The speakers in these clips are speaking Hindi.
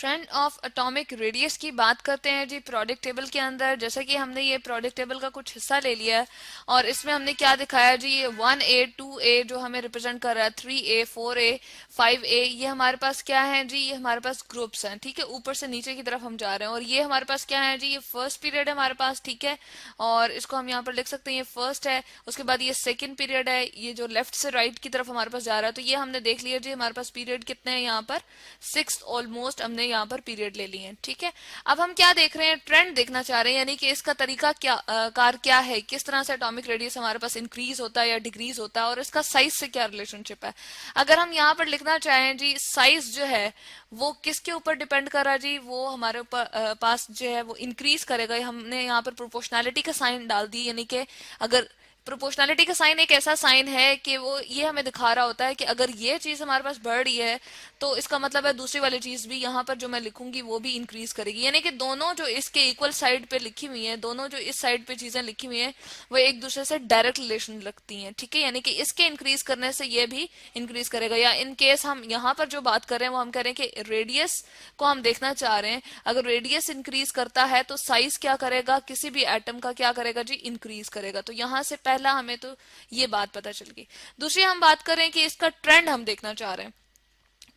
ट्रेंड ऑफ एटॉमिक रेडियस की बात करते हैं जी प्रोडक्ट टेबल के अंदर। जैसा कि हमने ये प्रोडक्ट टेबल का कुछ हिस्सा ले लिया है और इसमें हमने क्या दिखाया जी, ये 1A 2A जो हमें रिप्रेजेंट कर रहा है, 3A 4A 5A, ये हमारे पास क्या है जी, ये हमारे पास ग्रुप्स हैं। ठीक है, ऊपर से नीचे की तरफ हम जा रहे हैं और ये हमारे पास क्या है जी, ये फर्स्ट पीरियड है हमारे पास। ठीक है, और इसको हम यहाँ पर लिख सकते हैं, ये फर्स्ट है, उसके बाद ये सेकेंड पीरियड है, ये जो लेफ्ट से राइट की तरफ हमारे पास जा रहा है। तो ये हमने देख लिया जी, हमारे पास पीरियड कितने हैं यहाँ पर, 6 ऑलमोस्ट हमने यहाँ पर पीरियड ले लिए हैं। ठीक है, अब हम क्या देख रहे हैं, ट्रेंड देखना चाह रहे हैं, यानी कि इसका तरीका क्या कार क्या है, किस तरह से एटॉमिक रेडियस हमारे पास इंक्रीज होता है या डिक्रीज होता है और इसका साइज से क्या रिलेशनशिप है। अगर हम यहाँ पर लिखना चाहें जी, साइज जो है वो किसके ऊपर डिपेंड कर रहा है जी, वो हमारे ऊपर पास जो है वो इंक्रीज करेगा। हमने यहाँ पर प्रोपोर्शनैलिटी का साइन डाल दी, यानी कि अगर प्रोपोर्शनैलिटी का साइन एक ऐसा साइन है कि वो ये हमें दिखा रहा होता है कि अगर ये चीज हमारे पास बढ़ रही है तो इसका मतलब है दूसरी वाली चीज भी यहाँ पर जो मैं लिखूंगी वो भी इंक्रीज करेगी। यानी कि दोनों जो इसके इक्वल साइड पे लिखी हुई है, दोनों जो इस साइड पे चीजें लिखी हुई है वो एक दूसरे से डायरेक्ट रिलेशन रखती हैं। ठीक है, यानी कि इसके इंक्रीज करने से ये भी इंक्रीज करेगा। या इन केस हम यहाँ पर जो बात कर रहे हैं वो हम कह रहे हैं कि रेडियस को हम देखना चाह रहे हैं, अगर रेडियस इंक्रीज करता है तो साइज क्या करेगा, किसी भी एटम का क्या करेगा जी, इंक्रीज करेगा। तो यहाँ से पहला हमें तो ये बात पता चल गई। दूसरी हम बात करें कि इसका ट्रेंड हम देखना चाह रहे हैं,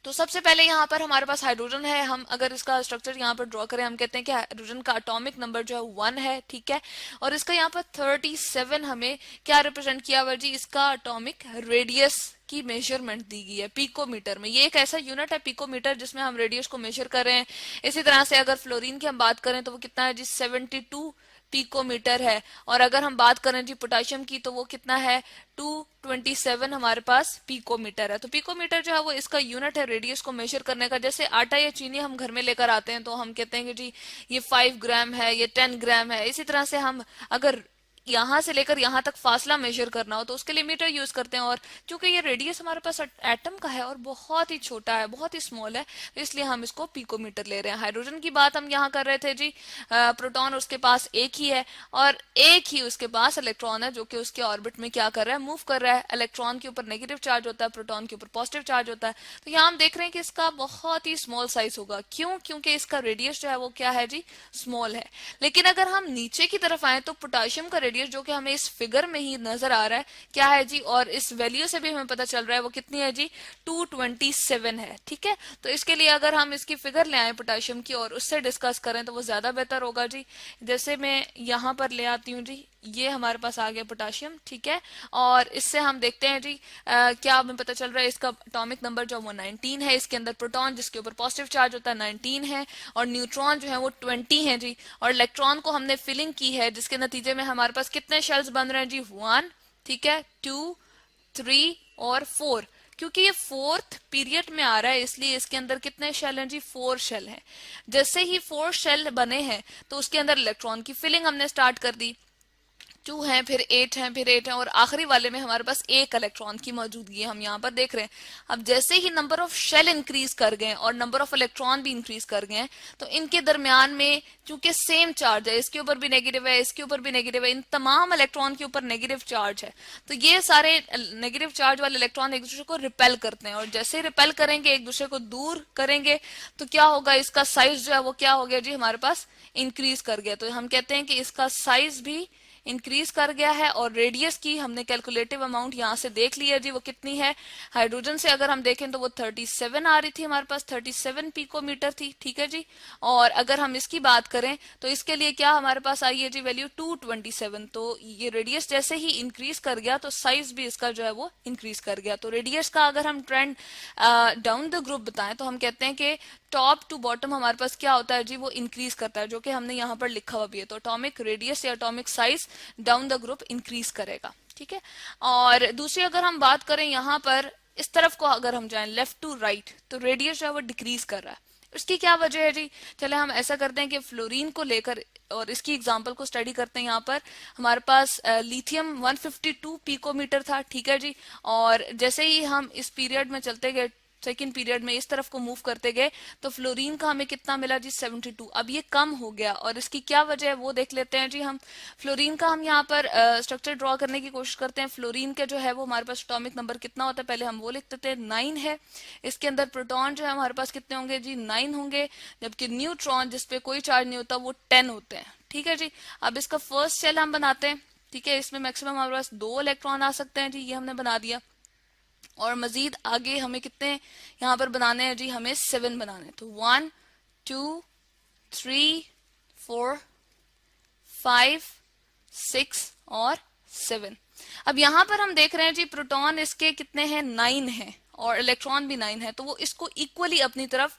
तो सबसे पहले यहाँ पर हमारे पास हाइड्रोजन है। हम अगर इसका स्ट्रक्चर यहाँ पर ड्रॉ करें, हम कहते हैं कि हाइड्रोजन का एटॉमिक नंबर जो है 1 है। ठीक है, और इसका यहाँ पर 37 हमें क्या रिप्रेजेंट किया हुआ जी, इसका एटॉमिक रेडियस की मेजरमेंट दी गई है पिकोमीटर में। ये एक ऐसा यूनिट है पिकोमीटर जिसमें हम रेडियस को मेजर कर रहे हैं। इसी तरह से अगर फ्लोरीन की हम बात करें तो वो कितना है जी, 72 पिकोमीटर है। और अगर हम बात करें जी पोटेशियम की तो वो कितना है, 227 हमारे पास पिकोमीटर है। तो पिकोमीटर जो है वो इसका यूनिट है रेडियस को मेजर करने का। जैसे आटा या चीनी हम घर में लेकर आते हैं तो हम कहते हैं कि जी ये 5 ग्राम है, ये 10 ग्राम है। इसी तरह से हम अगर यहाँ से लेकर यहाँ तक फासला मेजर करना हो तो उसके लिए मीटर यूज करते हैं। और चूंकि ये रेडियस हमारे पास एटम का है और बहुत ही छोटा है, बहुत ही स्मॉल है, तो इसलिए हम इसको पिकोमीटर ले रहे हैं। हाइड्रोजन की बात हम यहाँ कर रहे थे जी, प्रोटॉन उसके पास एक ही है और एक ही उसके पास इलेक्ट्रॉन है जो कि उसके ऑर्बिट में क्या कर रहा है, मूव कर रहा है। इलेक्ट्रॉन के ऊपर नेगेटिव चार्ज होता है, प्रोटॉन के ऊपर पॉजिटिव चार्ज होता है। तो यहाँ हम देख रहे हैं कि इसका बहुत ही स्मॉल साइज होगा। क्यों? क्योंकि इसका रेडियस जो है वो क्या है जी, स्मॉल है। लेकिन अगर हम नीचे की तरफ आए तो पोटेशियम का रेडियस जो कि हमें इस फिगर में ही नजर आ रहा है क्या है जी, और इस वैल्यू से भी हमें पता चल रहा है वो कितनी है जी, 227 है। ठीक है, तो इसके लिए अगर हम इसकी फिगर ले आए पोटेशियम की और उससे डिस्कस करें तो वो ज्यादा बेहतर होगा जी। जैसे मैं यहाँ पर ले आती हूँ जी, ये हमारे पास आ गया पोटेशियम। ठीक है, और इससे हम देखते हैं जी क्या हमें पता चल रहा है, इसका एटॉमिक नंबर जो वो 19 है। इसके अंदर प्रोटॉन जिसके ऊपर पॉजिटिव चार्ज होता है 19 है और न्यूट्रॉन जो है वो 20 है जी। और इलेक्ट्रॉन को हमने फिलिंग की है जिसके नतीजे में हमारे पास कितने शेल्स बन रहे हैं जी, 1, ठीक है, 2, 3 और 4। क्योंकि ये फोर्थ पीरियड में आ रहा है इसलिए इसके अंदर कितने शेल हैं जी, 4 शेल हैं। जैसे ही 4 शेल बने हैं तो उसके अंदर इलेक्ट्रॉन की फिलिंग हमने स्टार्ट कर दी। 2 हैं, फिर 8 हैं, फिर 8 हैं और आखिरी वाले में हमारे पास एक इलेक्ट्रॉन की मौजूदगी हम यहाँ पर देख रहे हैं। अब जैसे ही नंबर ऑफ शेल इंक्रीज कर गए और नंबर ऑफ इलेक्ट्रॉन भी इंक्रीज कर गए तो इनके दरमियान में चूंकि सेम चार्ज है, इसके ऊपर भी नेगेटिव है, इसके ऊपर भी नेगेटिव है, इन तमाम इलेक्ट्रॉन के ऊपर नेगेटिव चार्ज है। तो ये सारे नेगेटिव चार्ज वाले इलेक्ट्रॉन एक दूसरे को रिपेल करते हैं और जैसे रिपेल करेंगे, एक दूसरे को दूर करेंगे, तो क्या होगा, इसका साइज जो है वो क्या हो गया जी, हमारे पास इंक्रीज कर गया। तो हम कहते हैं कि इसका साइज भी इंक्रीज कर गया है। और रेडियस की हमने कैलकुलेटिव अमाउंट यहाँ से देख लिया जी, वो कितनी है। हाइड्रोजन से अगर हम देखें तो वो 37 आ रही थी, हमारे पास 37 पिकोमीटर थी। ठीक है जी, और अगर हम इसकी बात करें तो इसके लिए क्या हमारे पास आई है जी, वैल्यू 227। तो ये रेडियस जैसे ही इंक्रीज कर गया तो साइज भी इसका जो है वो इंक्रीज कर गया। तो रेडियस का अगर हम ट्रेंड डाउन द ग्रुप बताएं तो हम कहते हैं कि टॉप टू बॉटम हमारे पास क्या होता है जी, वो इंक्रीज करता है, जो कि हमने यहाँ पर लिखा हुआ भी है। तो एटॉमिक रेडियस या atomic size down the group increase करेगा। ठीक है, और दूसरी अगर हम बात करें यहाँ पर इस तरफ को अगर हम जाएं लेफ्ट टू राइट तो रेडियस जो है वो डिक्रीज कर रहा है। उसकी क्या वजह है जी, चले हम ऐसा करते हैं कि फ्लोरीन को लेकर और इसकी एग्जांपल को स्टडी करते हैं। यहाँ पर हमारे पास लिथियम 152 पिकोमीटर था। ठीक है जी, और जैसे ही हम इस पीरियड में चलते गए सेकेंड पीरियड में इस तरफ को मूव करते गए तो फ्लोरीन का हमें कितना मिला जी 72। अब ये कम हो गया और इसकी क्या वजह है वो देख लेते हैं जी हम। फ्लोरीन का हम यहाँ पर स्ट्रक्चर ड्रॉ करने की कोशिश करते हैं। फ्लोरीन का जो है वो हमारे पास एटॉमिक नंबर कितना होता है पहले हम वो लिख देते हैं, 9 है। इसके अंदर प्रोटॉन जो है हमारे पास कितने होंगे जी 9 होंगे, जबकि न्यूट्रॉन जिसपे कोई चार्ज नहीं होता वो 10 होते हैं। ठीक है जी, अब इसका फर्स्ट शेल हम बनाते हैं। ठीक है, इसमें मैक्सिमम हमारे पास 2 इलेक्ट्रॉन आ सकते हैं जी, ये हमने बना दिया। और मजीद आगे हमें कितने यहाँ पर बनाने हैं जी, हमें 7 बनाने हैं। तो 1 2 3 4 5 6 और 7। अब यहाँ पर हम देख रहे हैं जी प्रोटॉन इसके कितने हैं 9 हैं और इलेक्ट्रॉन भी 9 है, तो वो इसको इक्वली अपनी तरफ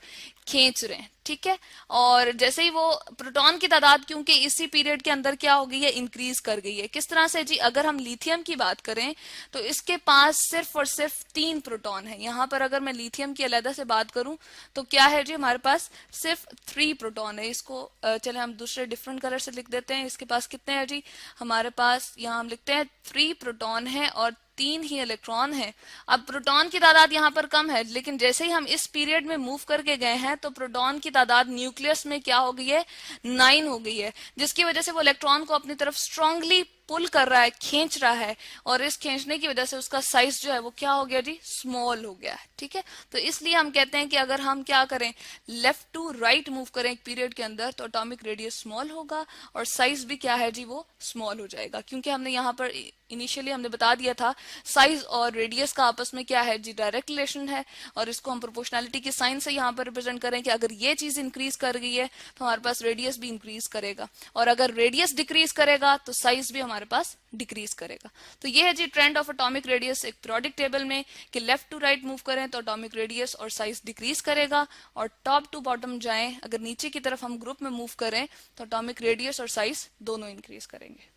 खींच रहे हैं। ठीक है, और जैसे ही वो प्रोटॉन की तादाद क्योंकि इसी पीरियड के अंदर क्या हो गई है, इंक्रीज कर गई है। किस तरह से जी, अगर हम लिथियम की बात करें तो इसके पास सिर्फ और सिर्फ 3 प्रोटॉन है। यहाँ पर अगर मैं लिथियम की अलग से बात करूं तो क्या है जी, हमारे पास सिर्फ 3 प्रोटॉन है। इसको चले हम दूसरे डिफरेंट कलर से लिख देते हैं। इसके पास कितने हैं जी, हमारे पास यहाँ हम लिखते हैं 3 प्रोटॉन है और 3 ही इलेक्ट्रॉन है। अब प्रोटॉन की तादाद यहाँ पर कम है, लेकिन जैसे ही हम इस पीरियड में मूव करके गए हैं तो प्रोटॉन की तादाद न्यूक्लियस में क्या हो गई है, 9 हो गई है, जिसकी वजह से वो इलेक्ट्रॉन को अपनी तरफ स्ट्रांगली पुल कर रहा है, खींच रहा है, और इस खींचने की वजह से उसका साइज जो है वो क्या हो गया जी, स्मॉल हो गया है। ठीक है, तो इसलिए हम कहते हैं कि अगर हम क्या करें, लेफ्ट टू राइट मूव करें एक पीरियड के अंदर तो एटॉमिक रेडियस स्मॉल होगा और साइज भी क्या है जी, वो स्मॉल हो जाएगा। क्योंकि हमने यहाँ पर इनिशियली हमने बता दिया था साइज और रेडियस का आपस में क्या है जी, डायरेक्ट रिलेशन है, और इसको हम प्रोपोर्शनैलिटी के साइन से यहाँ पर रिप्रेजेंट करें कि अगर ये चीज इंक्रीज कर गई है तो हमारे पास रेडियस भी इंक्रीज करेगा, और अगर रेडियस डिक्रीज करेगा तो साइज भी हमारे पास डिक्रीज करेगा। तो ये है जी ट्रेंड ऑफ एटॉमिक रेडियस एक पीरियोडिक टेबल में, कि लेफ्ट टू राइट मूव करें तो एटॉमिक रेडियस और साइज डिक्रीज करेगा, और टॉप टू बॉटम जाएं अगर नीचे की तरफ हम ग्रुप में मूव करें तो एटॉमिक रेडियस और साइज दोनों इंक्रीज करेंगे।